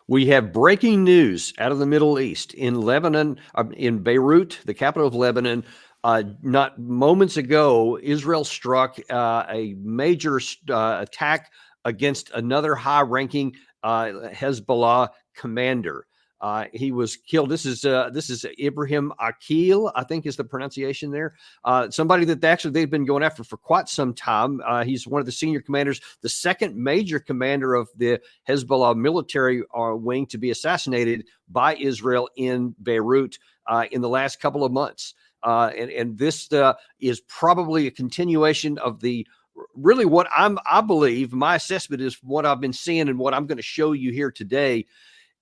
We have breaking news out of the Middle East in Lebanon, in Beirut, the capital of Lebanon. Not moments ago, Israel struck a major attack against another high-ranking Hezbollah commander. He was killed. This is Ibrahim Akil, I think is the pronunciation there. Somebody that they've been going after for quite some time. He's one of the senior commanders, the second major commander of the Hezbollah military wing to be assassinated by Israel in Beirut in the last couple of months. And this is probably a continuation of really what I believe, my assessment is what I've been seeing and what I'm going to show you here today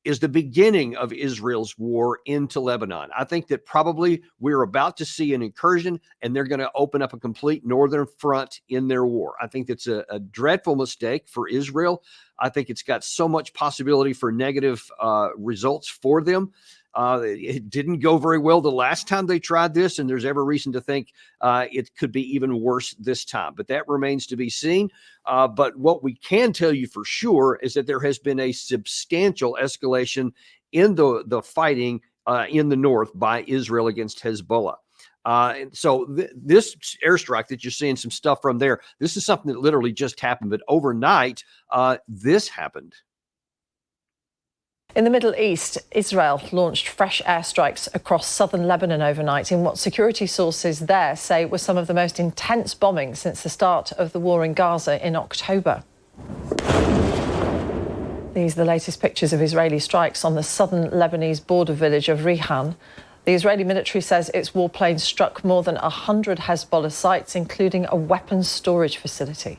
is the beginning of Israel's war into Lebanon. I think that probably we're about to see an incursion and they're going to open up a complete northern front in their war. I think that's a dreadful mistake for Israel. I think it's got so much possibility for negative results for them. It didn't go very well the last time they tried this, and there's every reason to think it could be even worse this time. But that remains to be seen. But what we can tell you for sure is that there has been a substantial escalation in the fighting in the north by Israel against Hezbollah. And so this airstrike that you're seeing some stuff from there, this is something that literally just happened. But overnight, this happened. In the Middle East, Israel launched fresh airstrikes across southern Lebanon overnight in what security sources there say was some of the most intense bombing since the start of the war in Gaza in October. These are the latest pictures of Israeli strikes on the southern Lebanese border village of Rihan. The Israeli military says its warplanes struck more than 100 Hezbollah sites, including a weapons storage facility.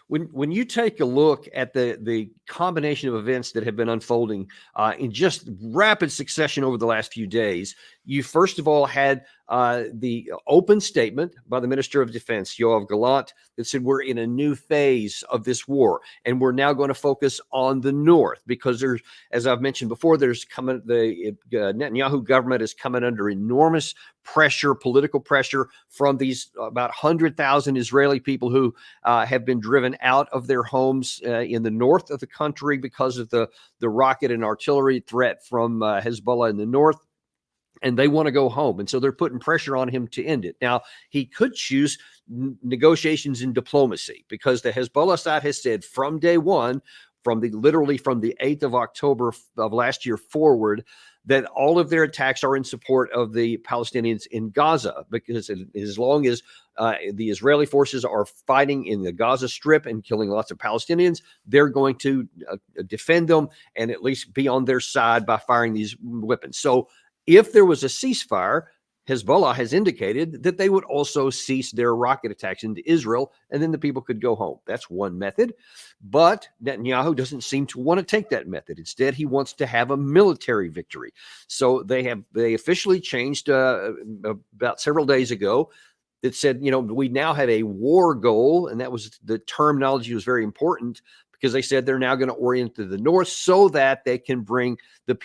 When you take a look at the combination of events that have been unfolding in just rapid succession over the last few days, you first of all had the open statement by the Minister of Defense, Yoav Gallant, that said we're in a new phase of this war, and we're now going to focus on the north because there's, as I've mentioned before, the Netanyahu government is coming under enormous pressure, political pressure from these about 100,000 Israeli people who have been driven out of their homes in the north of the country because of the rocket and artillery threat from Hezbollah in the north. And they want to go home. And so they're putting pressure on him to end it. Now, he could choose negotiations and diplomacy because the Hezbollah side has said from day one, literally from the 8th of October of last year forward, that all of their attacks are in support of the Palestinians in Gaza, because as long as the Israeli forces are fighting in the Gaza Strip and killing lots of Palestinians, they're going to defend them and at least be on their side by firing these weapons. So if there was a ceasefire, Hezbollah has indicated that they would also cease their rocket attacks into Israel, and then the people could go home. That's one method. But Netanyahu doesn't seem to want to take that method. Instead, he wants to have a military victory. So they officially changed about several days ago that said, we now have a war goal, and that was the terminology was very important, because they said they're now going to orient to the north so that they can bring the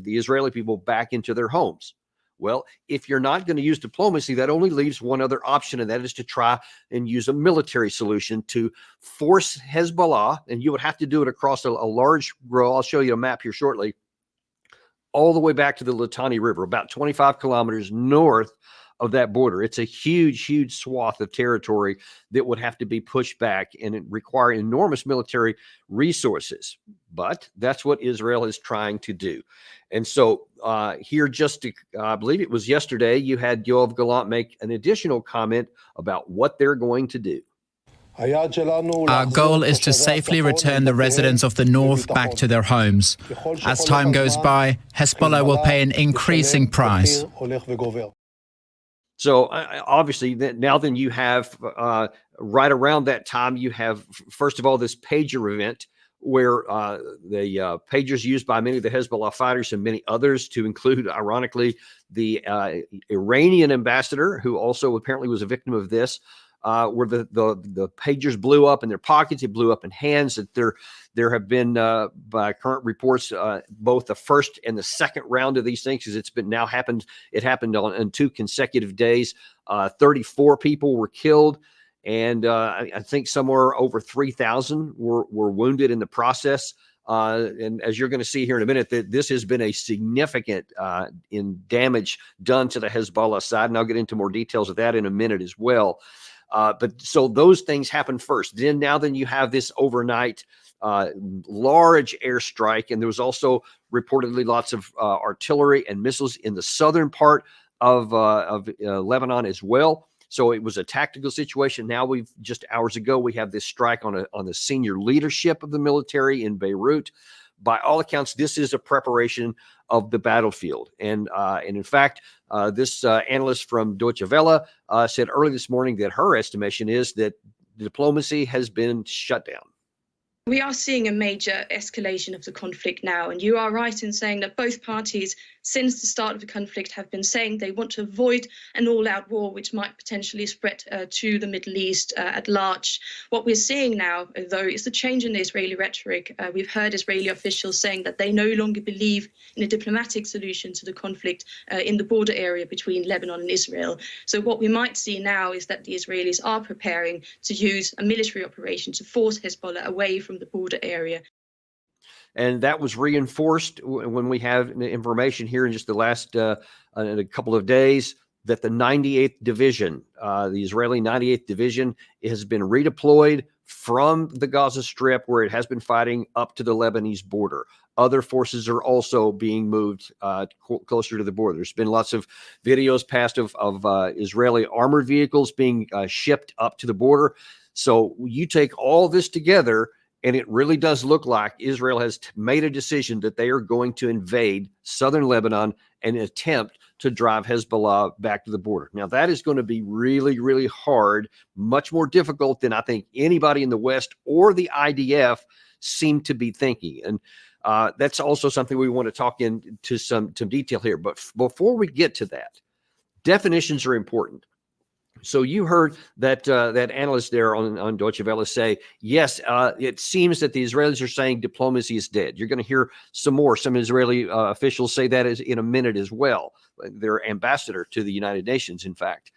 Israeli people back into their homes. Well, if you're not going to use diplomacy, that only leaves one other option, and that is to try and use a military solution to force Hezbollah, and you would have to do it across a large row. I'll show you a map here shortly, all the way back to the Litani River, about 25 kilometers north of that border. It's a huge, huge swath of territory that would have to be pushed back, and it require enormous military resources. But that's what Israel is trying to do. And so here, I believe it was yesterday, you had Yoav Gallant make an additional comment about what they're going to do. Our goal is to safely return the residents of the north back to their homes. As time goes by, Hezbollah will pay an increasing price. So obviously, then you have right around that time, you have, first of all, this pager event where the pagers used by many of the Hezbollah fighters and many others, to include, ironically, the Iranian ambassador, who also apparently was a victim of this, where the pagers blew up in their pockets. It blew up in hands. That there have been, by current reports, both the first and the second round of these things, because it happened on 2 consecutive days. 34 people were killed, and I think somewhere over 3,000 were wounded in the process. And as you're going to see here in a minute, that this has been a significant in damage done to the Hezbollah side. And I'll get into more details of that in a minute as well. But so those things happen first. Then you have this overnight large airstrike. And there was also reportedly lots of artillery and missiles in the southern part of Lebanon as well. So it was a tactical situation. Now just hours ago, we have this strike on the senior leadership of the military in Beirut. By all accounts, this is a preparation of the battlefield. And in fact, this analyst from Deutsche Welle said early this morning that her estimation is that diplomacy has been shut down. We are seeing a major escalation of the conflict now, and you are right in saying that both parties, since the start of the conflict, have been saying they want to avoid an all-out war, which might potentially spread to the Middle East at large. What we're seeing now, though, is the change in the Israeli rhetoric. We've heard Israeli officials saying that they no longer believe in a diplomatic solution to the conflict in the border area between Lebanon and Israel. So what we might see now is that the Israelis are preparing to use a military operation to force Hezbollah away from the border area. And that was reinforced when we have information here in just the last in a couple of days that the 98th Division, the Israeli 98th Division, has been redeployed from the Gaza Strip, where it has been fighting, up to the Lebanese border. Other forces are also being moved closer to the border. There's been lots of videos passed of Israeli armored vehicles being shipped up to the border. So you take all this together, and it really does look like Israel has made a decision that they are going to invade southern Lebanon and attempt to drive Hezbollah back to the border. Now, that is going to be really, really hard, much more difficult than I think anybody in the West or the IDF seem to be thinking. And that's also something we want to talk into some detail here. But before we get to that, definitions are important. So you heard that analyst there on Deutsche Welle say, yes, it seems that the Israelis are saying diplomacy is dead. You're going to hear some Israeli officials say that in a minute as well. Their ambassador to the United Nations, in fact.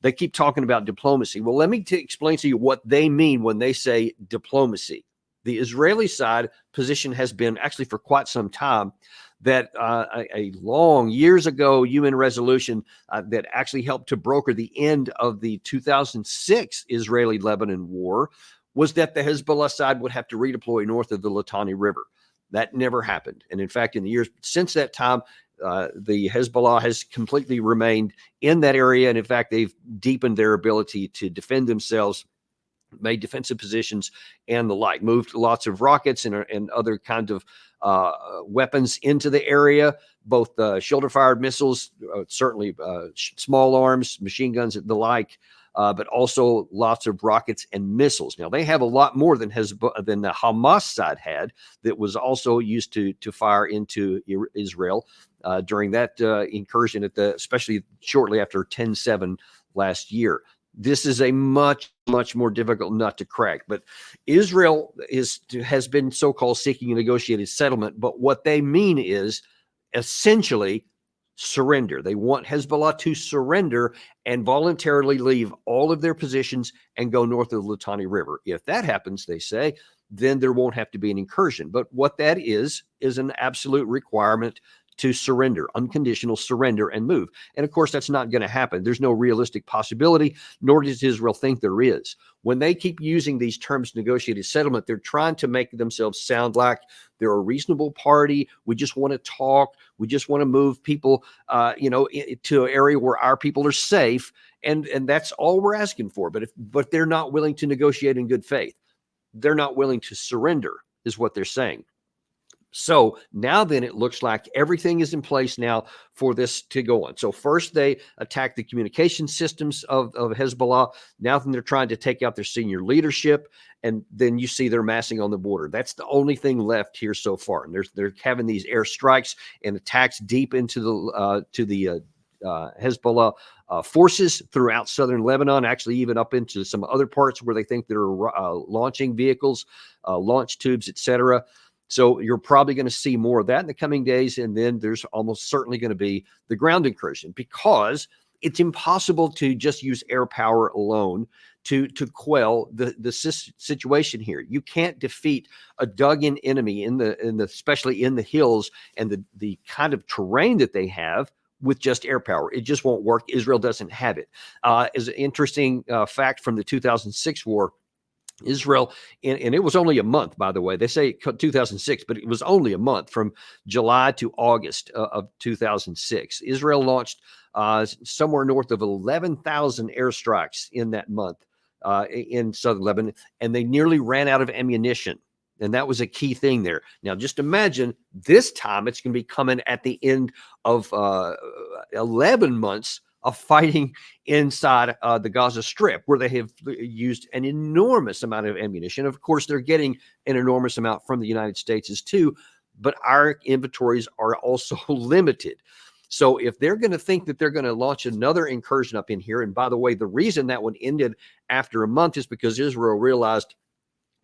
They keep talking about diplomacy. Well, let me explain to you what they mean when they say diplomacy. The Israeli side position has been actually for quite some time that a long years ago UN resolution that actually helped to broker the end of the 2006 Israeli-Lebanon war was that the Hezbollah side would have to redeploy north of the Litani River. That never happened. And in fact, in the years since that time, the Hezbollah has completely remained in that area. And in fact, they've deepened their ability to defend themselves, made defensive positions and the like, moved lots of rockets and other kinds of weapons into the area, both shoulder-fired missiles, certainly small arms, machine guns, and the like, but also lots of rockets and missiles. Now, they have a lot more than the Hamas side had that was also used to fire into Israel during that incursion, especially shortly after 10/7 last year. This is a much, much more difficult nut to crack. But Israel has been so-called seeking a negotiated settlement. But what they mean is essentially surrender. They want Hezbollah to surrender and voluntarily leave all of their positions and go north of the Litani River. If that happens, they say, then there won't have to be an incursion. But what that is an absolute requirement to surrender, unconditional surrender and move. And of course, that's not going to happen. There's no realistic possibility, nor does Israel think there is. When they keep using these terms, negotiated settlement, they're trying to make themselves sound like they're a reasonable party. We just want to talk. We just want to move people, to an area where our people are safe. And that's all we're asking for. But they're not willing to negotiate in good faith. They're not willing to surrender, is what they're saying. So now then it looks like everything is in place now for this to go on. So first they attacked the communication systems of Hezbollah. Now then they're trying to take out their senior leadership. And then you see they're massing on the border. That's the only thing left here so far. And they're having these airstrikes and attacks deep into the Hezbollah forces throughout southern Lebanon, actually even up into some other parts where they think they're launching vehicles, launch tubes, etc. So you're probably going to see more of that in the coming days. And then there's almost certainly going to be the ground incursion, because it's impossible to just use air power alone to quell the situation here. You can't defeat a dug-in enemy in the especially in the hills and the kind of terrain that they have with just air power. It just won't work. Israel doesn't have it. As an interesting fact from the 2006 war, Israel, and it was only a month, by the way. They say 2006, but it was only a month from July to August of 2006. Israel launched somewhere north of 11,000 airstrikes in that month in southern Lebanon, and they nearly ran out of ammunition. And that was a key thing there. Now, just imagine this time it's going to be coming at the end of 11 months of fighting inside the Gaza Strip, where they have used an enormous amount of ammunition. Of course, they're getting an enormous amount from the United States too, but our inventories are also limited. So if they're going to think that they're going to launch another incursion up in here, and by the way, the reason that one ended after a month is because Israel realized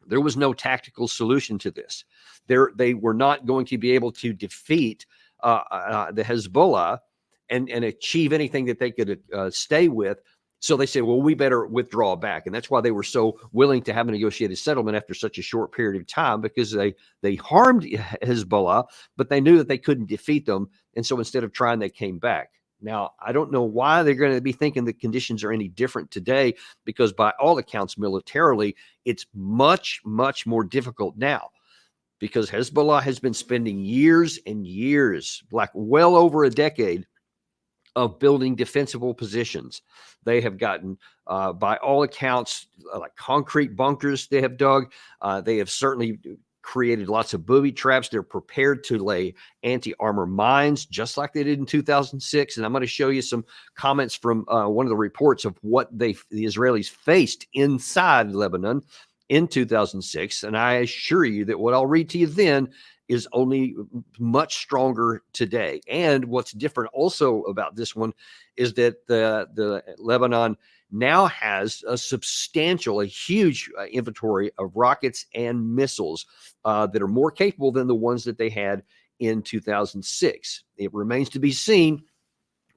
there was no tactical solution to this. They were not going to be able to defeat the Hezbollah and achieve anything that they could stay with. So they said, well, we better withdraw back. And that's why they were so willing to have a negotiated settlement after such a short period of time, because they harmed Hezbollah, but they knew that they couldn't defeat them. And so instead of trying, they came back. Now, I don't know why they're going to be thinking the conditions are any different today, because by all accounts, militarily, it's much, much more difficult now, because Hezbollah has been spending years and years, like well over a decade, of building defensible positions. They have gotten, by all accounts, like concrete bunkers they have dug. They have certainly created lots of booby traps. They're prepared to lay anti-armor mines, just like they did in 2006. And I'm going to show you some comments from one of the reports of what the Israelis faced inside Lebanon in 2006. And I assure you that what I'll read to you then is only much stronger today. And what's different also about this one is that the Lebanon now has a huge inventory of rockets and missiles that are more capable than the ones that they had in 2006. It remains to be seen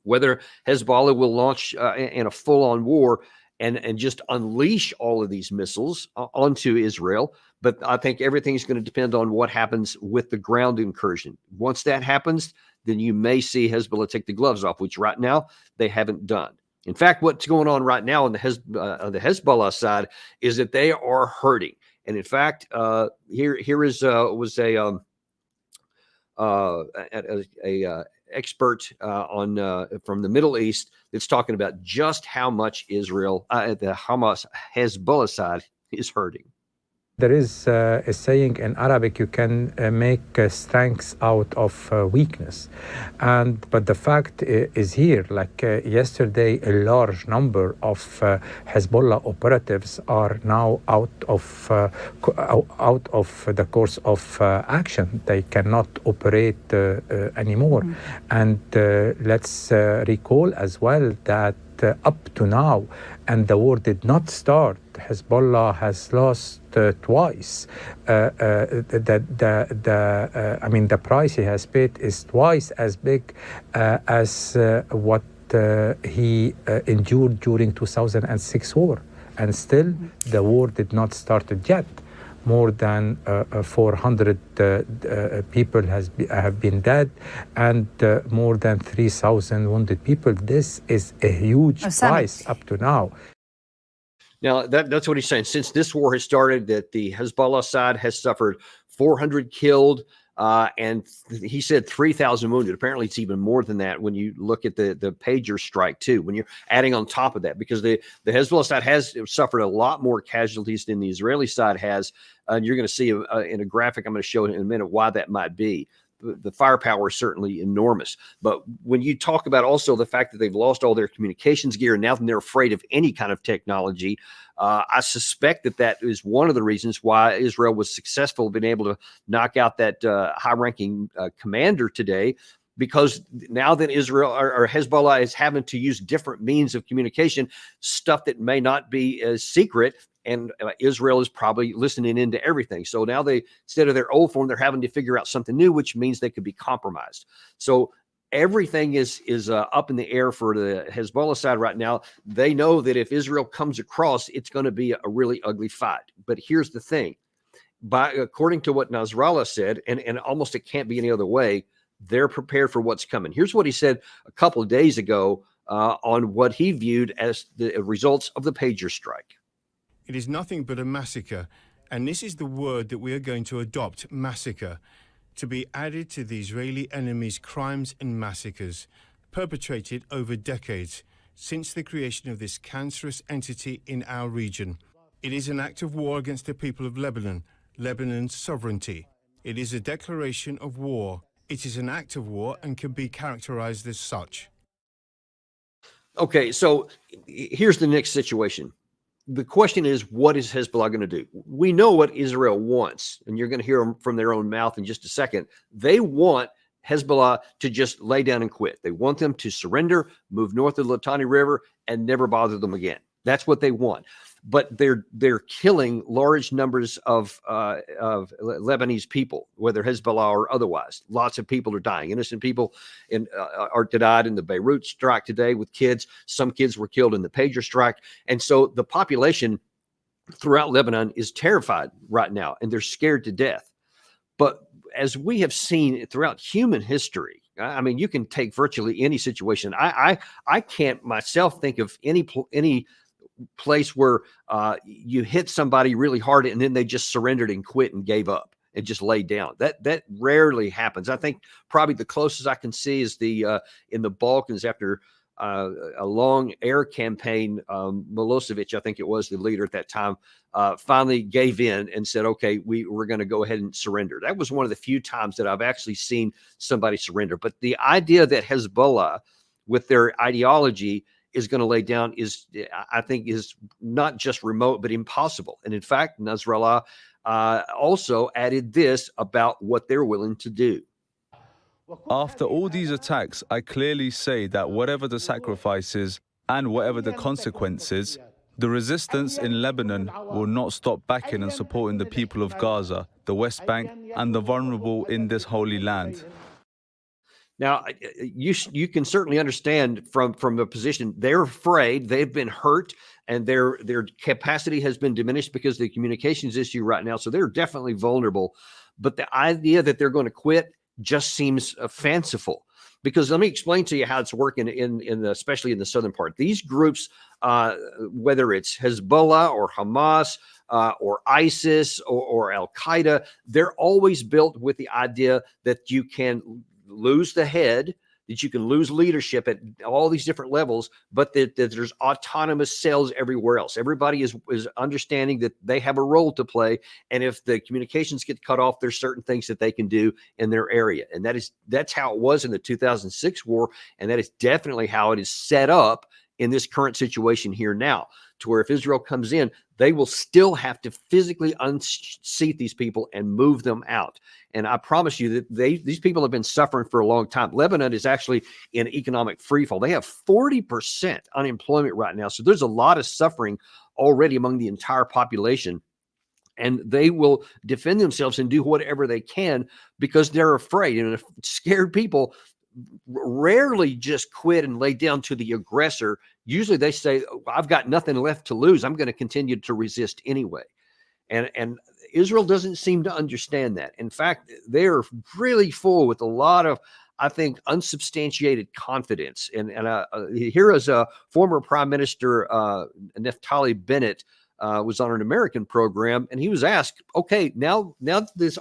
whether Hezbollah will launch in a full-on war and just unleash all of these missiles onto Israel. But I think everything's going to depend on what happens with the ground incursion. Once that happens, then you may see Hezbollah take the gloves off, which right now they haven't done. In fact, what's going on right now on the Hezbollah side is that they are hurting. And in fact, here was a expert from the Middle East that's talking about just how much Israel, the Hamas Hezbollah side, is hurting. There is a saying in Arabic: you can make strengths out of weakness, but the fact is here, like yesterday, a large number of Hezbollah operatives are now out of the course of action. They cannot operate anymore. And let's recall as well that up to now, and the war did not start, Hezbollah has lost twice. The price he has paid is twice as big as what he endured during 2006 war, and still the war did not start yet. More than 400 people have been dead, and more than 3,000 wounded people. This is a huge price up to now. Now, that's what he's saying. Since this war has started, that the Hezbollah side has suffered 400 killed, and he said 3,000 wounded. Apparently, it's even more than that when you look at the pager strike, too, when you're adding on top of that, because the Hezbollah side has suffered a lot more casualties than the Israeli side has. And you're going to see in a graphic I'm going to show in a minute why that might be. The firepower is certainly enormous. But when you talk about also the fact that they've lost all their communications gear and now they're afraid of any kind of technology, I suspect that is one of the reasons why Israel was successful in being able to knock out that high-ranking commander today, because now that Israel or Hezbollah is having to use different means of communication, stuff that may not be as secret. And Israel is probably listening into everything. So now instead of their old form, they're having to figure out something new, which means they could be compromised. So everything is up in the air for the Hezbollah side right now. They know that if Israel comes across, it's going to be a really ugly fight. But here's the thing. According to what Nasrallah said, and almost it can't be any other way, they're prepared for what's coming. Here's what he said a couple of days ago on what he viewed as the results of the pager strike. It is nothing but a massacre, and this is the word that we are going to adopt, massacre, to be added to the Israeli enemy's crimes and massacres perpetrated over decades since the creation of this cancerous entity in our region. It is an act of war against the people of Lebanon, Lebanon's sovereignty. It is a declaration of war. It is an act of war and can be characterized as such. Okay, so here's the next situation. The question is, what is Hezbollah going to do? We know what Israel wants, and you're going to hear them from their own mouth in just a second. They want Hezbollah to just lay down and quit. They want them to surrender, move north of the Litani River, and never bother them again. That's what they want. But they're killing large numbers of Lebanese people, whether Hezbollah or otherwise. Lots of people are dying. Innocent people are died in the Beirut strike today with kids. Some kids were killed in the pager strike. And so the population throughout Lebanon is terrified right now, and they're scared to death. But as we have seen throughout human history, I mean, you can take virtually any situation. I can't myself think of any place where you hit somebody really hard and then they just surrendered and quit and gave up and just laid down. That rarely happens. I think probably the closest I can see is in the Balkans after a long air campaign. Milosevic, I think it was the leader at that time, finally gave in and said, okay, we're going to go ahead and surrender. That was one of the few times that I've actually seen somebody surrender. But the idea that Hezbollah, with their ideology, is going to lay down I think is not just remote, but impossible. And in fact, Nasrallah also added this about what they're willing to do. After all these attacks, I clearly say that whatever the sacrifices and whatever the consequences, the resistance in Lebanon will not stop backing and supporting the people of Gaza, the West Bank, and the vulnerable in this holy land. Now, you can certainly understand from the position, they're afraid, they've been hurt, and their capacity has been diminished because of the communications issue right now. So they're definitely vulnerable. But the idea that they're going to quit just seems fanciful. Because let me explain to you how it's working especially in the southern part. These groups, whether it's Hezbollah or Hamas or ISIS or Al Qaeda, they're always built with the idea that you can lose the head, that you can lose leadership at all these different levels, but that there's autonomous cells everywhere else. Everybody is understanding that they have a role to play, and if the communications get cut off, there's certain things that they can do in their area. And that's how it was in the 2006 war, and that is definitely how it is set up in this current situation here now, to where if Israel comes in, they will still have to physically unseat these people and move them out. And I promise you that these people have been suffering for a long time. Lebanon is actually in economic freefall. They have 40% unemployment right now. So there's a lot of suffering already among the entire population. And they will defend themselves and do whatever they can because they're afraid. And scared people rarely just quit and lay down to the aggressor. Usually they say, I've got nothing left to lose. I'm going to continue to resist anyway. And Israel doesn't seem to understand that. In fact, they're really full with a lot of, I think, unsubstantiated confidence. And here is a former Prime Minister, Naftali Bennett, was on an American program, and he was asked, okay, now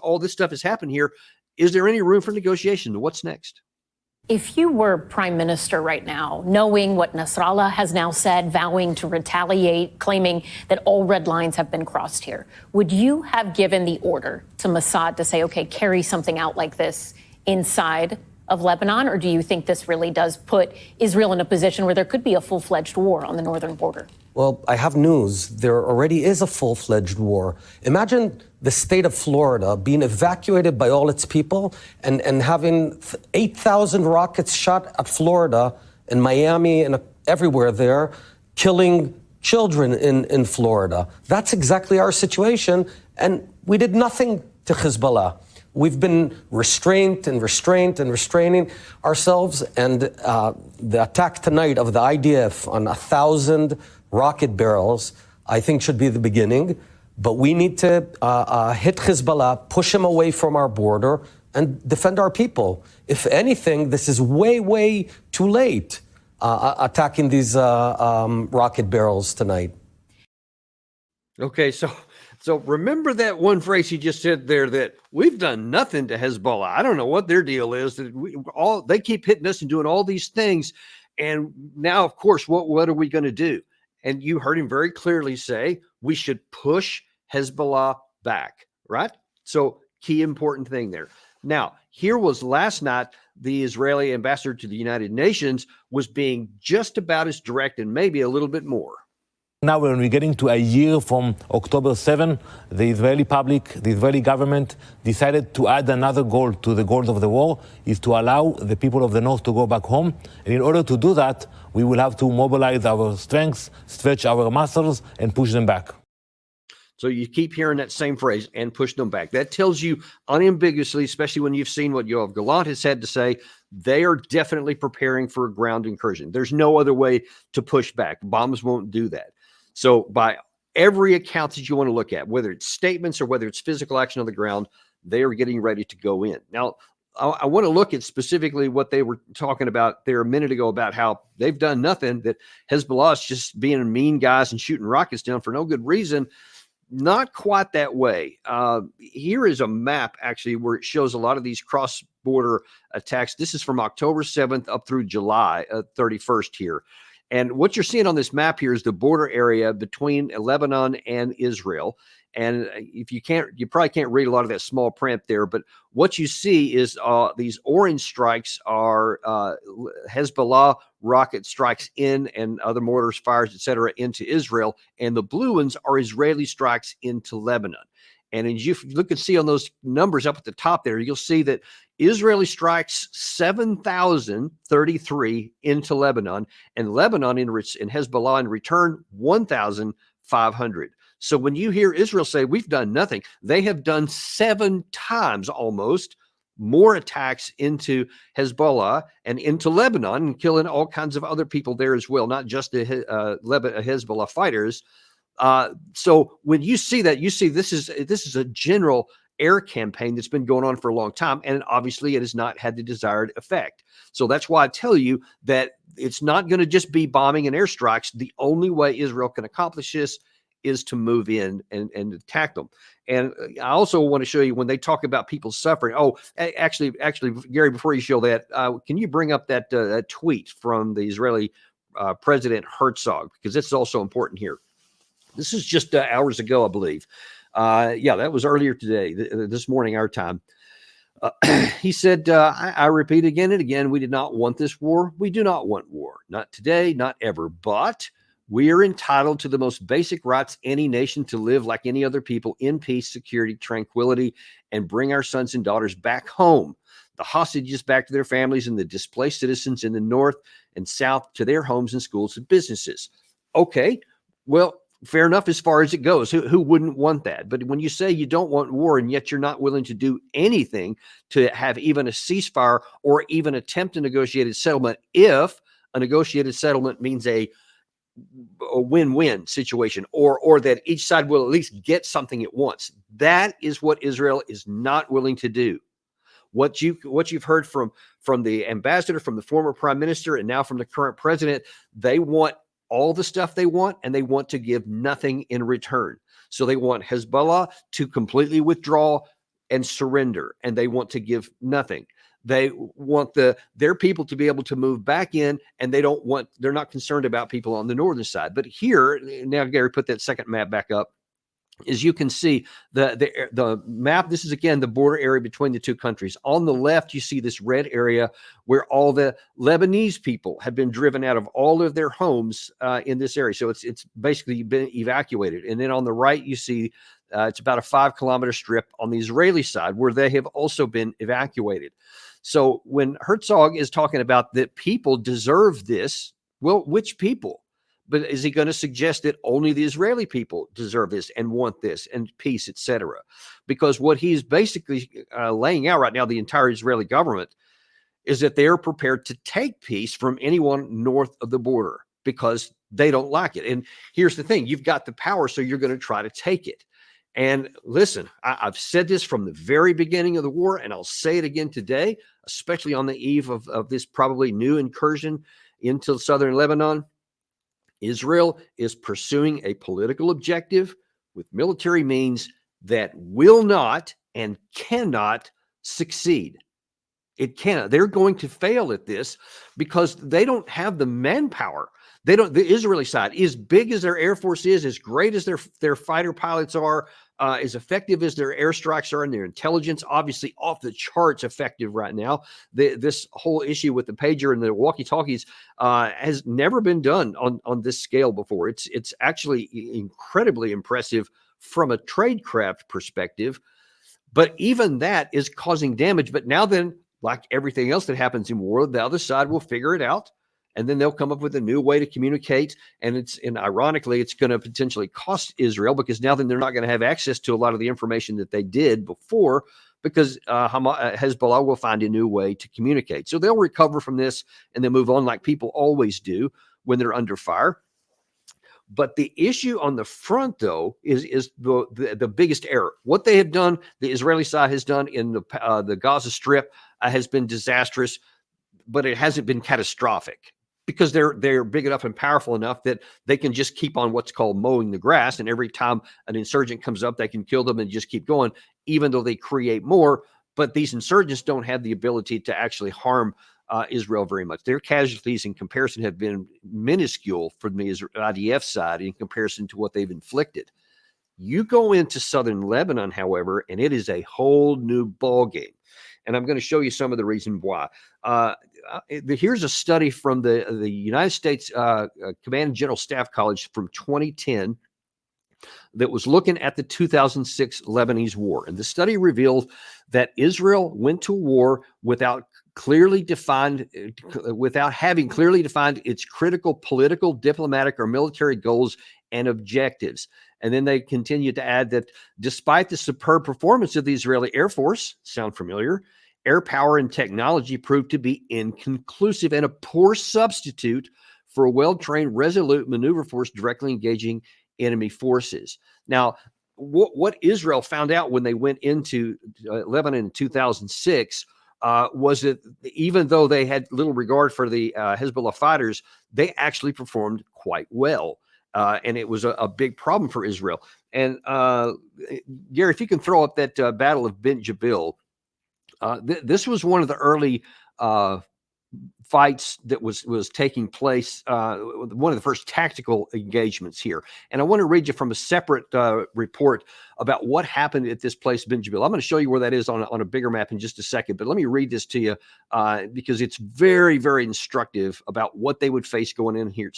all this stuff has happened here, is there any room for negotiation? What's next? If you were prime minister right now, knowing what Nasrallah has now said, vowing to retaliate, claiming that all red lines have been crossed here, would you have given the order to Mossad to say, okay, carry something out like this inside of Lebanon? Or do you think this really does put Israel in a position where there could be a full-fledged war on the northern border? Well, I have news. There already is a full-fledged war. Imagine the state of Florida being evacuated by all its people and having 8,000 rockets shot at Florida and Miami and everywhere there, killing children in Florida. That's exactly our situation. And we did nothing to Hezbollah. We've been restraining ourselves, and the attack tonight of the IDF on 1,000 rocket barrels, I think, should be the beginning. But we need to hit Hezbollah, push them away from our border, and defend our people. If anything, this is way, way too late, attacking these rocket barrels tonight. Okay, so remember that one phrase you just said there, that we've done nothing to Hezbollah. I don't know what their deal is. That they keep hitting us and doing all these things, and now, of course, what are we going to do? And you heard him very clearly say we should push Hezbollah back, right? So key important thing there. Now, here was last night, the Israeli ambassador to the United Nations was being just about as direct and maybe a little bit more. Now, when we're getting to a year from October 7, the Israeli public, the Israeli government decided to add another goal to the goals of the war, is to allow the people of the north to go back home. And in order to do that, we will have to mobilize our strengths, stretch our muscles, and push them back. So you keep hearing that same phrase, and push them back. That tells you unambiguously, especially when you've seen what Yoav Gallant has had to say, they are definitely preparing for a ground incursion. There's no other way to push back. Bombs won't do that. So by every account that you want to look at, whether it's statements or whether it's physical action on the ground, they are getting ready to go in. Now, I want to look at specifically what they were talking about there a minute ago about how they've done nothing, that Hezbollah is just being mean guys and shooting rockets down for no good reason. Not quite that way. Here is a map, actually, where it shows a lot of these cross-border attacks. This is from October 7th up through July 31st here. And what you're seeing on this map here is the border area between Lebanon and Israel. And if you probably can't read a lot of that small print there, but what you see is these orange strikes are Hezbollah rocket strikes in and other mortars, fires, etc., into Israel. And the blue ones are Israeli strikes into Lebanon. And as you look and see on those numbers up at the top there, you'll see that Israeli strikes 7,033 into Lebanon, and Lebanon and Hezbollah in return 1,500. So when you hear Israel say we've done nothing, they have done 7 times almost more attacks into Hezbollah and into Lebanon, and killing all kinds of other people there as well, not just the Hezbollah fighters. So when you see that, you see this is a general air campaign that's been going on for a long time, and obviously it has not had the desired effect. So that's why I tell you that it's not going to just be bombing and airstrikes. The only way Israel can accomplish this is to move in and attack them. And I also want to show you when they talk about people suffering. Oh, actually, Gary, before you show that, can you bring up that tweet from the Israeli President Herzog, because this is also important here. This is just hours ago, I believe. Yeah, that was earlier today, this morning, our time. He said, I repeat again and again, we did not want this war. We do not want war. Not today, not ever. But we are entitled to the most basic rights any nation to live like any other people in peace, security, tranquility, and bring our sons and daughters back home. The hostages back to their families, and the displaced citizens in the north and south to their homes and schools and businesses. Okay, well, fair enough as far as it goes. Who wouldn't want that? But when you say you don't want war, and yet you're not willing to do anything to have even a ceasefire or even attempt a negotiated settlement, if a negotiated settlement means a win-win situation, or that each side will at least get something it wants, that is what Israel is not willing to do. What you've heard from the ambassador, from the former prime minister, and now from the current president, they want all the stuff they want, and they want to give nothing in return. So they want Hezbollah to completely withdraw and surrender, and they want to give nothing. They want their people to be able to move back in, and they're not concerned about people on the northern side. But here, now, Gary, put that second map back up. As you can see, the map, this is again the border area between the two countries. On the left, you see this red area where all the Lebanese people have been driven out of all of their homes in this area. So it's basically been evacuated. And then on the right, you see it's about a 5-kilometer strip on the Israeli side where they have also been evacuated. So when Herzog is talking about that people deserve this, well, which people? But is he going to suggest that only the Israeli people deserve this and want this and peace, etc.? Because what he's basically laying out right now, the entire Israeli government, is that they're prepared to take peace from anyone north of the border because they don't like it. And here's the thing, you've got the power, so you're going to try to take it. And listen, I've said this from the very beginning of the war, and I'll say it again today, especially on the eve of this probably new incursion into southern Lebanon. Israel is pursuing a political objective with military means that will not and cannot succeed. It cannot. They're going to fail at this because they don't have the manpower. They don't. The Israeli side, as big as their air force is, as great as their fighter pilots are, as effective as their airstrikes are, and their intelligence, obviously off the charts effective right now. This whole issue with the pager and the walkie-talkies has never been done on this scale before. It's actually incredibly impressive from a tradecraft perspective, but even that is causing damage. But now then, like everything else that happens in war, the other side will figure it out, and then they'll come up with a new way to communicate. And ironically, it's going to potentially cost Israel, because now then they're not going to have access to a lot of the information that they did before, because Hezbollah will find a new way to communicate. So they'll recover from this and then move on, like people always do when they're under fire. But the issue on the front, though, is the biggest error. What they have done, the Israeli side has done in the Gaza Strip, has been disastrous, but it hasn't been catastrophic, because they're big enough and powerful enough that they can just keep on what's called mowing the grass. And every time an insurgent comes up, they can kill them and just keep going, even though they create more. But these insurgents don't have the ability to actually harm Israel very much. Their casualties in comparison have been minuscule from the IDF side in comparison to what they've inflicted. You go into southern Lebanon, however, and it is a whole new ballgame. And I'm going to show you some of the reason why. Here's a study from the United States Command and General Staff College from 2010 that was looking at the 2006 Lebanese war. And the study revealed that Israel went to war without having clearly defined its critical political, diplomatic, or military goals and objectives. And then they continued to add that despite the superb performance of the Israeli Air Force, sound familiar, air power and technology proved to be inconclusive and a poor substitute for a well-trained, resolute maneuver force directly engaging enemy forces. Now, what Israel found out when they went into Lebanon in 2006 was that even though they had little regard for the Hezbollah fighters, they actually performed quite well. And it was a big problem for Israel. And Gary, if you can throw up that Battle of Bent Jabal, this was one of the early fights that was taking place, one of the first tactical engagements here. And I want to read you from a separate report about what happened at this place, Bent Jabal. I'm going to show you where that is on a bigger map in just a second, but let me read this to you because it's very, very instructive about what they would face going in here.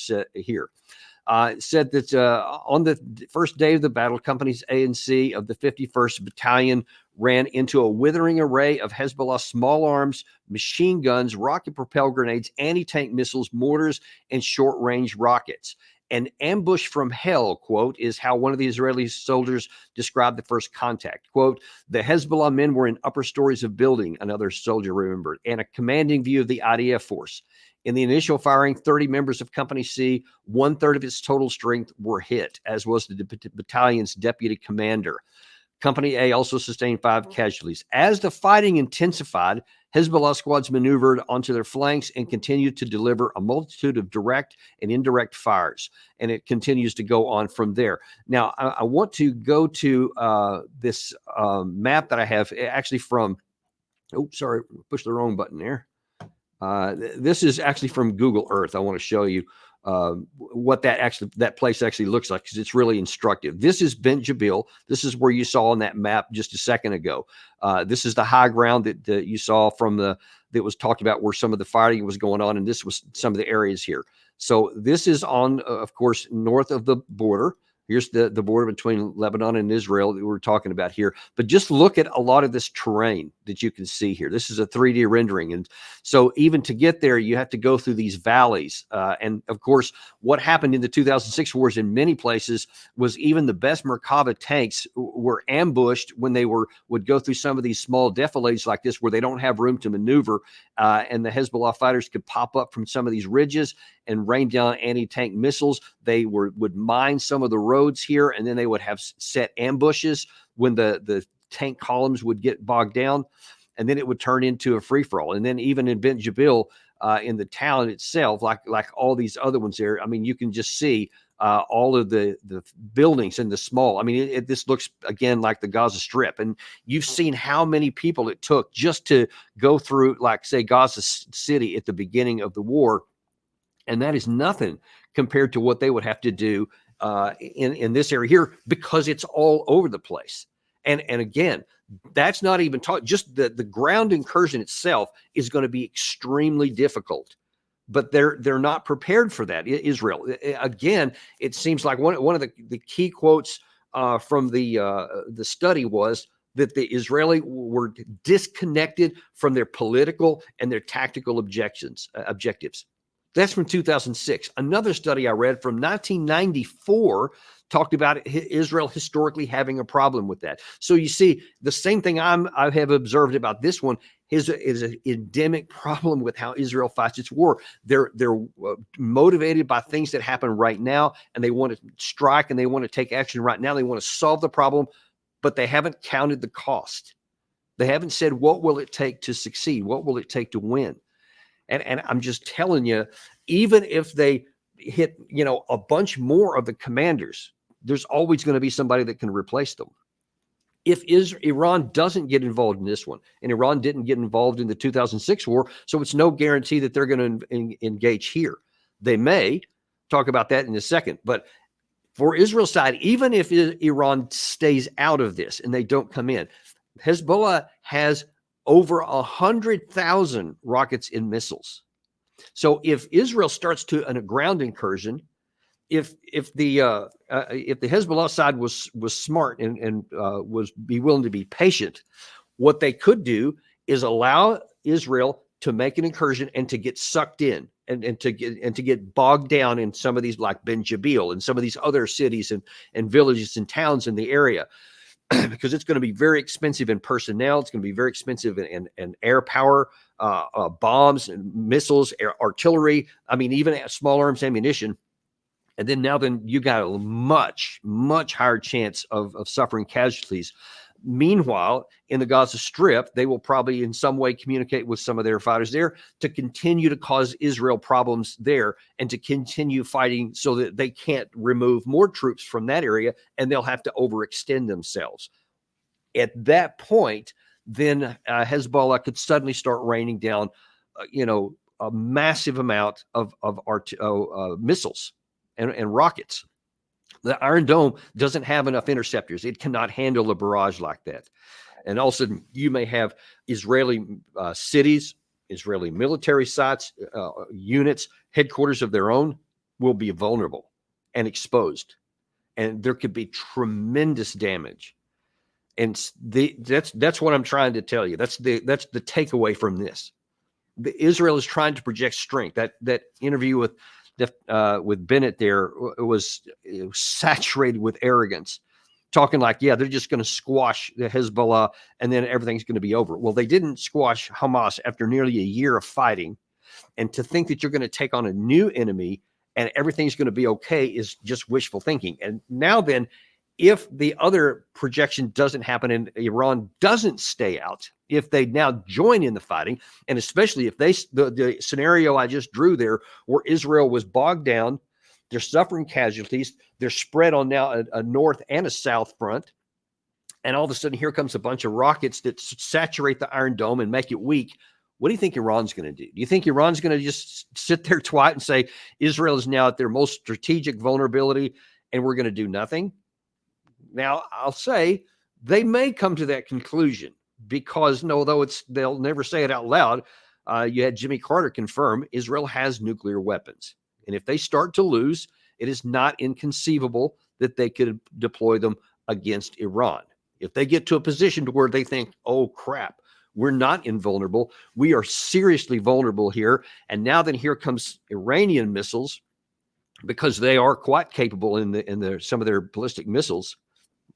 It said that on the first day of the battle, companies A and C of the 51st Battalion ran into a withering array of Hezbollah small arms, machine guns, rocket-propelled grenades, anti-tank missiles, mortars, and short-range rockets. An ambush from hell, quote, is how one of the Israeli soldiers described the first contact. Quote, the Hezbollah men were in upper stories of building, another soldier remembered, and a commanding view of the IDF force. In the initial firing, 30 members of Company C, 1/3 of its total strength, were hit, as was the battalion's deputy commander. Company A also sustained 5 casualties. As the fighting intensified, Hezbollah squads maneuvered onto their flanks and continued to deliver a multitude of direct and indirect fires. And it continues to go on from there. Now, I want to go to this map that I have actually from, sorry, push the wrong button there. This is actually from Google Earth. I want to show you what that place actually looks like, because it's really instructive. This is Bent Jabal. This is where you saw on that map just a second ago. This is the high ground that you saw that was talked about where some of the fighting was going on, and this was some of the areas here. So this is on, of course, north of the border. Here's the border between Lebanon and Israel that we're talking about here. But just look at a lot of this terrain that you can see here. This is a 3D rendering. And so even to get there, you have to go through these valleys. And of course, what happened in the 2006 wars in many places was even the best Merkava tanks were ambushed when they would go through some of these small defilades like this, where they don't have room to maneuver. And the Hezbollah fighters could pop up from some of these ridges and rain down anti-tank missiles. They would mine some of the roads here, and then they would have set ambushes when the tank columns would get bogged down, and then it would turn into a free-for-all. And then even in Bent Jabil, in the town itself, like all these other ones there, I mean, you can just see all of the buildings and the small. I mean, this looks again like the Gaza Strip, and you've seen how many people it took just to go through, like, say, Gaza City at the beginning of the war. And that is nothing compared to what they would have to do in this area here, because it's all over the place. And again, that's not even just the ground incursion itself is going to be extremely difficult. But they're not prepared for that. Israel, again, it seems like one of the key quotes from the study was that the Israeli were disconnected from their political and their tactical objectives. That's from 2006. Another study I read from 1994 talked about Israel historically having a problem with that. So you see, the same thing I have observed about this one is an endemic problem with how Israel fights its war. They're motivated by things that happen right now, and they want to strike and they want to take action right now. They want to solve the problem, but they haven't counted the cost. They haven't said, what will it take to succeed? What will it take to win? And I'm just telling you, even if they hit, a bunch more of the commanders, there's always going to be somebody that can replace them. If Iran doesn't get involved in this one, and Iran didn't get involved in the 2006 war, so it's no guarantee that they're going to engage here. They may talk about that in a second, but for Israel's side, even if Iran stays out of this and they don't come in, Hezbollah has over 100,000 rockets and missiles. So if Israel starts to a ground incursion, if the Hezbollah side was smart and was be willing to be patient, what they could do is allow Israel to make an incursion and to get sucked in and to get bogged down in some of these, like Ben Jabil and some of these other cities and villages and towns in the area. Because it's going to be very expensive in personnel. It's going to be very expensive in air power, bombs and missiles, artillery. I mean, even small arms ammunition. And then you got a much, much higher chance of suffering casualties. Meanwhile, in the Gaza Strip, they will probably in some way communicate with some of their fighters there to continue to cause Israel problems there and to continue fighting so that they can't remove more troops from that area, and they'll have to overextend themselves. At that point, then Hezbollah could suddenly start raining down, a massive amount of missiles and rockets. The Iron Dome doesn't have enough interceptors. It cannot handle a barrage like that. And all of a sudden, you may have Israeli cities, Israeli military sites, units, headquarters of their own will be vulnerable and exposed. And there could be tremendous damage. And that's what I'm trying to tell you. That's the takeaway from this. Israel is trying to project strength. That interview with Bennett there was saturated with arrogance, talking like, yeah, they're just going to squash the Hezbollah and then everything's going to be over. Well, they didn't squash Hamas after nearly a year of fighting. And to think that you're going to take on a new enemy and everything's going to be okay is just wishful thinking. And now then, if the other projection doesn't happen and Iran doesn't stay out, if they now join in the fighting, and especially if the scenario I just drew there, where Israel was bogged down, they're suffering casualties, they're spread on now a north and a south front, and all of a sudden here comes a bunch of rockets that saturate the Iron Dome and make it weak. What do you think Iran's going to do? Do you think Iran's going to just sit there quiet and say Israel is now at their most strategic vulnerability and we're going to do nothing? Now, I'll say they may come to that conclusion because, although they'll never say it out loud, you had Jimmy Carter confirm Israel has nuclear weapons. And if they start to lose, it is not inconceivable that they could deploy them against Iran. If they get to a position to where they think, oh crap, we're not invulnerable, we are seriously vulnerable here, and now then here comes Iranian missiles, because they are quite capable in some of their ballistic missiles.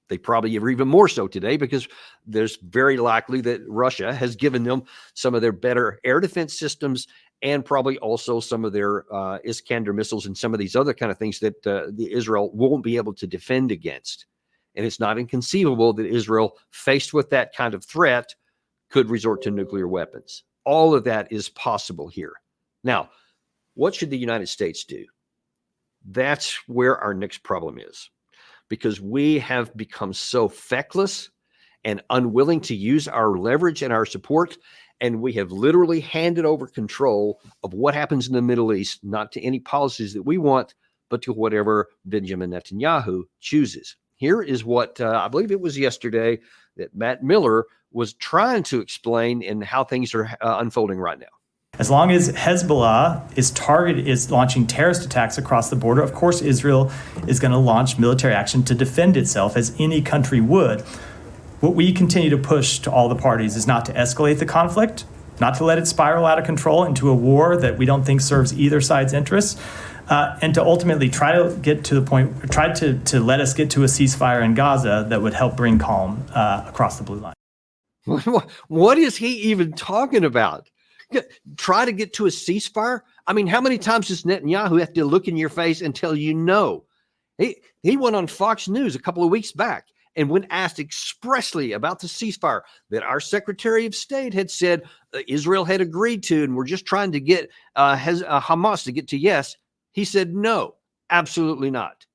They probably are even more so today, because there's very likely that Russia has given them some of their better air defense systems, and probably also some of their Iskander missiles and some of these other kind of things that the Israel won't be able to defend against. And it's not inconceivable that Israel, faced with that kind of threat, could resort to nuclear weapons. All of that is possible here. Now, what should the United States do? That's where our next problem is, because we have become so feckless and unwilling to use our leverage and our support, and we have literally handed over control of what happens in the Middle East, not to any policies that we want, but to whatever Benjamin Netanyahu chooses. Here is what I believe it was yesterday that Matt Miller was trying to explain in how things are unfolding right now. As long as Hezbollah is launching terrorist attacks across the border, of course Israel is going to launch military action to defend itself, as any country would. What we continue to push to all the parties is not to escalate the conflict, not to let it spiral out of control into a war that we don't think serves either side's interests, and to ultimately try to get to the point, try to let us get to a ceasefire in Gaza that would help bring calm across the blue line. What is he even talking about? Try to get to a ceasefire? I mean, how many times does Netanyahu have to look in your face and tell you no? He went on Fox News a couple of weeks back, and when asked expressly about the ceasefire that our Secretary of State had said Israel had agreed to, and we're just trying to get Hamas to get to yes, he said no, absolutely not.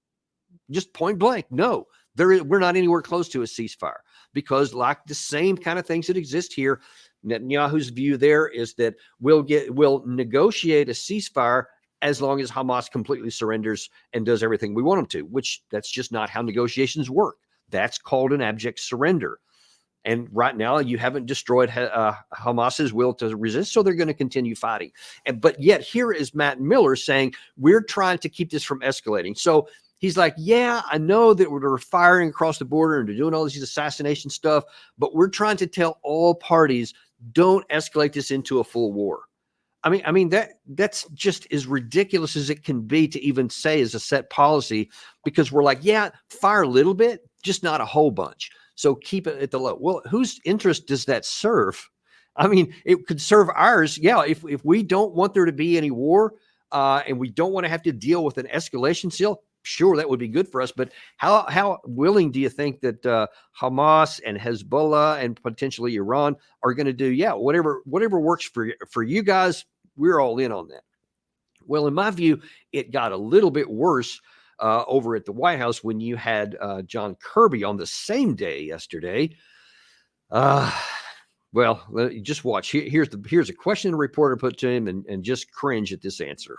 Just point blank, no. We're not anywhere close to a ceasefire, because like the same kind of things that exist here, Netanyahu's view there is that we'll negotiate a ceasefire as long as Hamas completely surrenders and does everything we want them to, which that's just not how negotiations work. That's called an abject surrender. And right now you haven't destroyed Hamas's will to resist, so they're going to continue fighting. But yet here is Matt Miller saying we're trying to keep this from escalating. So he's like, yeah, I know that we're firing across the border and they're doing all these assassination stuff, but we're trying to tell all parties, don't escalate this into a full war. I mean that's just as ridiculous as it can be to even say as a set policy, because we're like, yeah, fire a little bit, just not a whole bunch. So keep it at the low. Well, whose interest does that serve? I mean, it could serve ours. Yeah, if we don't want there to be any war and we don't want to have to deal with an escalation still, sure, that would be good for us. But how willing do you think that Hamas and Hezbollah and potentially Iran are going to do? Yeah, whatever works for you guys, we're all in on that. Well, in my view, it got a little bit worse over at the White House when you had John Kirby on the same day yesterday. Well, just watch. Here's a question a reporter put to him, and just cringe at this answer.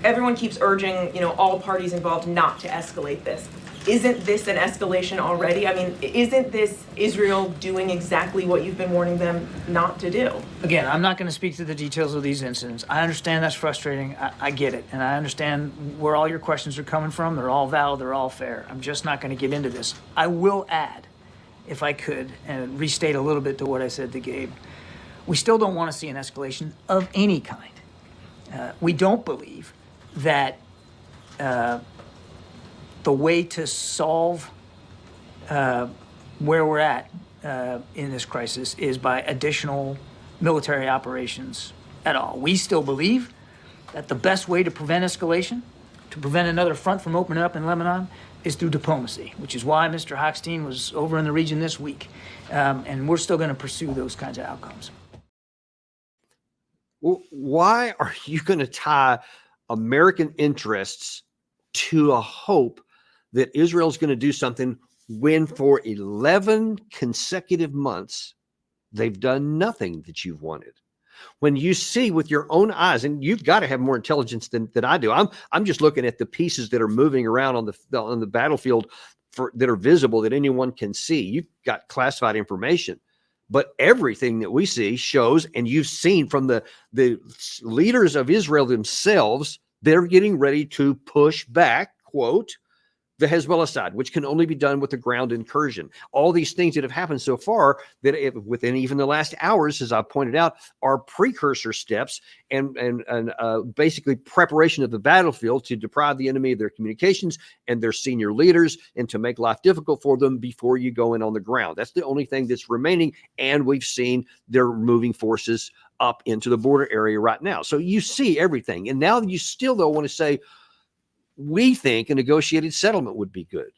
Everyone keeps urging, all parties involved not to escalate this. Isn't this an escalation already? I mean, isn't this Israel doing exactly what you've been warning them not to do? Again, I'm not going to speak to the details of these incidents. I understand that's frustrating. I get it. And I understand where all your questions are coming from. They're all valid. They're all fair. I'm just not going to get into this. I will add, if I could, and restate a little bit to what I said to Gabe. We still don't want to see an escalation of any kind. We don't believe that the way to solve where we're at in this crisis is by additional military operations at all. We still believe that the best way to prevent escalation, to prevent another front from opening up in Lebanon, is through diplomacy, which is why Mr. Hochstein was over in the region this week. And we're still going to pursue those kinds of outcomes. Well, why are you going to tie American interests to a hope that Israel's going to do something when for 11 consecutive months they've done nothing that you've wanted? When you see with your own eyes, and you've got to have more intelligence than I do. I'm just looking at the pieces that are moving around on the battlefield that are visible that anyone can see. You've got classified information, but everything that we see shows, and you've seen from the leaders of Israel themselves, they're getting ready to push back, quote, the Hezbollah side, which can only be done with a ground incursion. All these things that have happened so far that within even the last hours, as I pointed out, are precursor steps and basically preparation of the battlefield to deprive the enemy of their communications and their senior leaders and to make life difficult for them before you go in on the ground. That's the only thing that's remaining. And we've seen they're moving forces up into the border area right now. So you see everything. And now you still, though, want to say, we think a negotiated settlement would be good.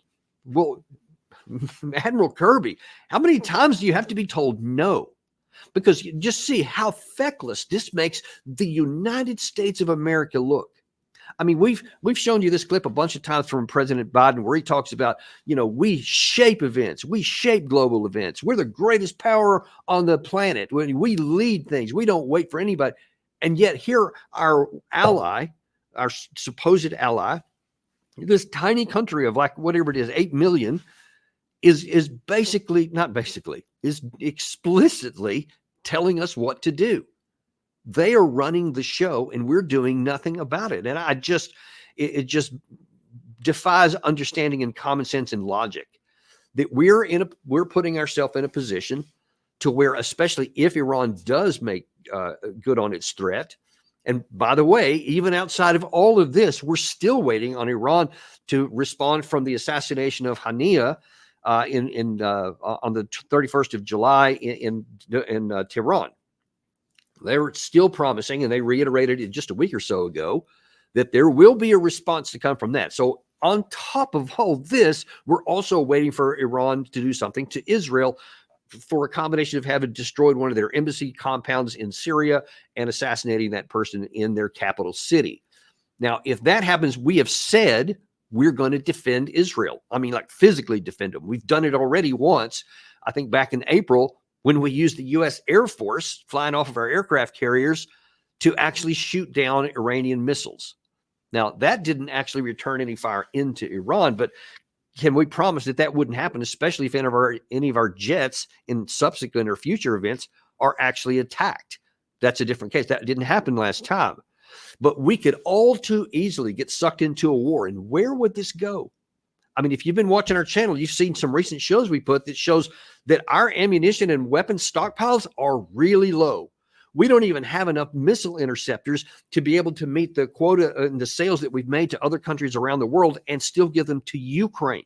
Well, Admiral Kirby, how many times do you have to be told no? Because you just see how feckless this makes the United States of America look. I mean, we've shown you this clip a bunch of times from President Biden where he talks about, we shape events. We shape global events. We're the greatest power on the planet. When we lead things, we don't wait for anybody. And yet here our ally, our supposed ally, this tiny country of like whatever it is, 8 million, is explicitly telling us what to do. They are running the show and we're doing nothing about it. And it just defies understanding and common sense and logic that we're putting ourselves in a position to where, especially if Iran does make good on its threat. And by the way, even outside of all of this, we're still waiting on Iran to respond from the assassination of Hania on the 31st of July in Tehran. They were still promising, and they reiterated it just a week or so ago, that there will be a response to come from that. So on top of all this, we're also waiting for Iran to do something to Israel for a combination of having destroyed one of their embassy compounds in Syria and assassinating that person in their capital city. Now, if that happens, we have said we're going to defend Israel. I mean, like physically defend them. We've done it already once, I think back in April, when we used the U.S. Air Force flying off of our aircraft carriers to actually shoot down Iranian missiles. Now, that didn't actually return any fire into Iran, but can we promise that that wouldn't happen, especially if any of our jets in subsequent or future events are actually attacked? That's a different case. That didn't happen last time. But we could all too easily get sucked into a war. And where would this go? I mean, if you've been watching our channel, you've seen some recent shows we put that shows that our ammunition and weapons stockpiles are really low. We don't even have enough missile interceptors to be able to meet the quota and the sales that we've made to other countries around the world and still give them to Ukraine.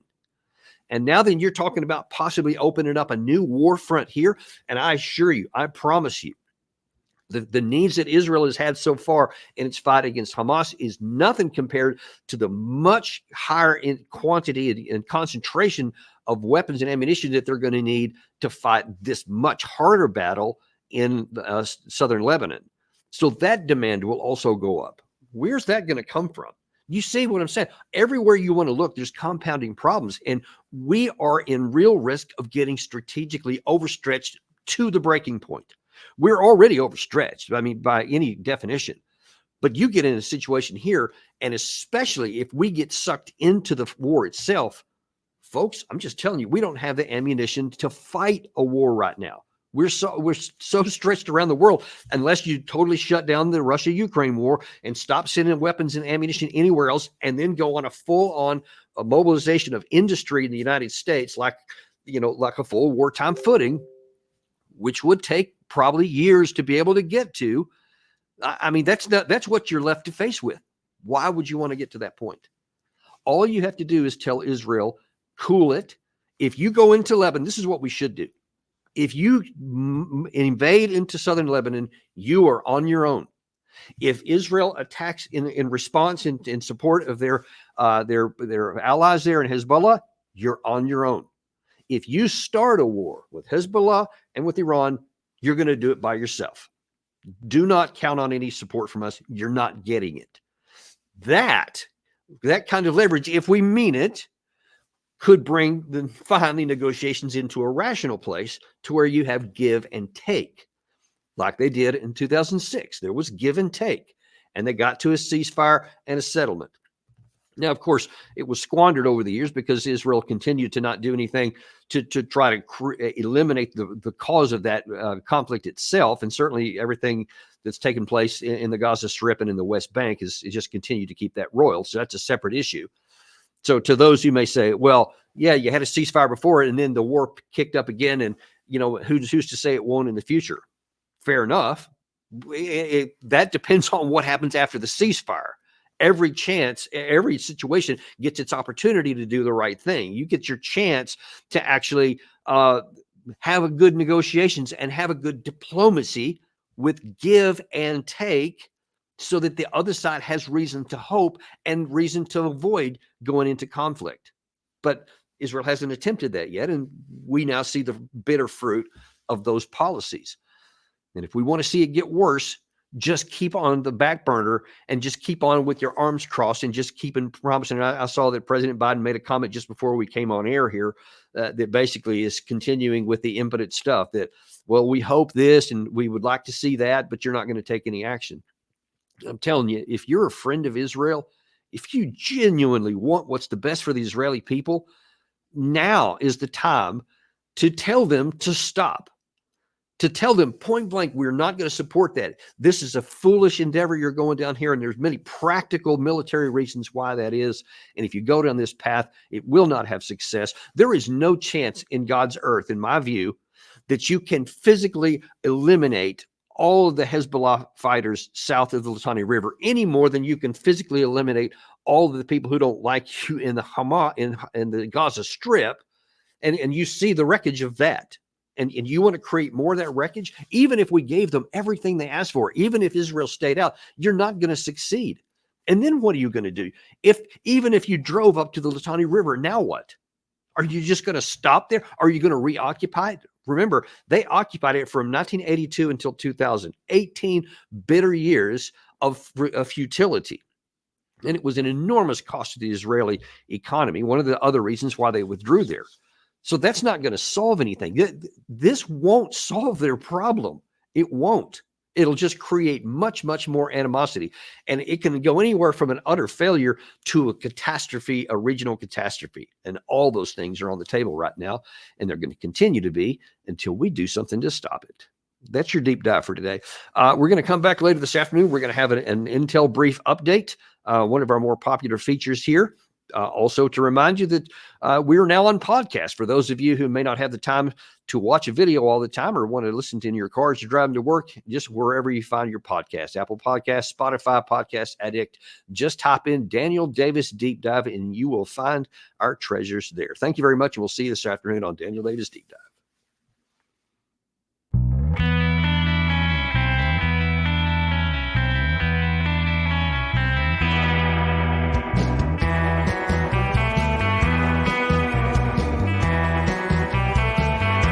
And now then you're talking about possibly opening up a new war front here. And I assure you, I promise you, the needs that Israel has had so far in its fight against Hamas is nothing compared to the much higher in quantity and concentration of weapons and ammunition that they're going to need to fight this much harder battle in southern Lebanon. So that demand will also go up. Where's that going to come from? You see what I'm saying? Everywhere you want to look, there's compounding problems. And we are in real risk of getting strategically overstretched to the breaking point. We're already overstretched, I mean, by any definition. But you get in a situation here, and especially if we get sucked into the war itself, folks, I'm just telling you, we don't have the ammunition to fight a war right now. We're so stretched around the world, unless you totally shut down the Russia-Ukraine war and stop sending weapons and ammunition anywhere else, and then go on a full-on mobilization of industry in the United States, like a full wartime footing, which would take probably years to be able to get to. I mean, that's what you're left to face with. Why would you want to get to that point? All you have to do is tell Israel, cool it. If you go into Lebanon, this is what we should do. If you invade into southern Lebanon, you are on your own. If Israel attacks in response in support of their allies there in Hezbollah, you're on your own. If you start a war with Hezbollah and with Iran, you're going to do it by yourself. Do not count on any support from us. You're not getting it. That kind of leverage, if we mean it, could bring the finally negotiations into a rational place to where you have give and take, like they did in 2006. There was give and take, and they got to a ceasefire and a settlement. Now, of course, it was squandered over the years because Israel continued to not do anything to try to eliminate the cause of that conflict itself. And certainly everything that's taken place in the Gaza Strip and in the West Bank is just continued to keep that roiled. So that's a separate issue. So to those who may say, well, yeah, you had a ceasefire before and then the war kicked up again, and who's to say it won't in the future? Fair enough. That depends on what happens after the ceasefire. Every situation gets its opportunity to do the right thing. You get your chance to actually have a good negotiations and have a good diplomacy with give and take, so that the other side has reason to hope and reason to avoid going into conflict. But Israel hasn't attempted that yet, and we now see the bitter fruit of those policies. And if we want to see it get worse, just keep on the back burner and just keep on with your arms crossed and just keep promising. I saw that President Biden made a comment just before we came on air here that basically is continuing with the impotent stuff that, well, we hope this and we would like to see that, but you're not going to take any action. I'm telling you, if you're a friend of Israel, if you genuinely want what's the best for the Israeli people, now is the time to tell them to stop. To tell them point blank, we're not going to support that. This is a foolish endeavor you're going down here, and there's many practical military reasons why that is. And if you go down this path, it will not have success. There is no chance in God's earth, in my view, that you can physically eliminate all of the Hezbollah fighters south of the Litani River any more than you can physically eliminate all of the people who don't like you in the Hamas, in the Gaza Strip. And you see the wreckage of that. And you want to create more of that wreckage, even if we gave them everything they asked for, even if Israel stayed out, you're not going to succeed. And then what are you going to do? Even if you drove up to the Litani River, now what? Are you just going to stop there? Are you going to reoccupy it? Remember, they occupied it from 1982 until 2000, 18 bitter years of futility. And it was an enormous cost to the Israeli economy, one of the other reasons why they withdrew there. So that's not going to solve anything. This won't solve their problem. It won't. It'll just create much, much more animosity. And it can go anywhere from an utter failure to a catastrophe, a regional catastrophe. And all those things are on the table right now. And they're going to continue to be until we do something to stop it. That's your deep dive for today. We're going to come back later this afternoon. We're going to have an Intel brief update, one of our more popular features here. Also to remind you that we are now on podcast. For those of you who may not have the time to watch a video all the time or want to listen to in your car as you're driving to work, just wherever you find your podcast, Apple Podcasts, Spotify, Podcast Addict, just type in Daniel Davis Deep Dive and you will find our treasures there. Thank you very much. And we'll see you this afternoon on Daniel Davis Deep Dive.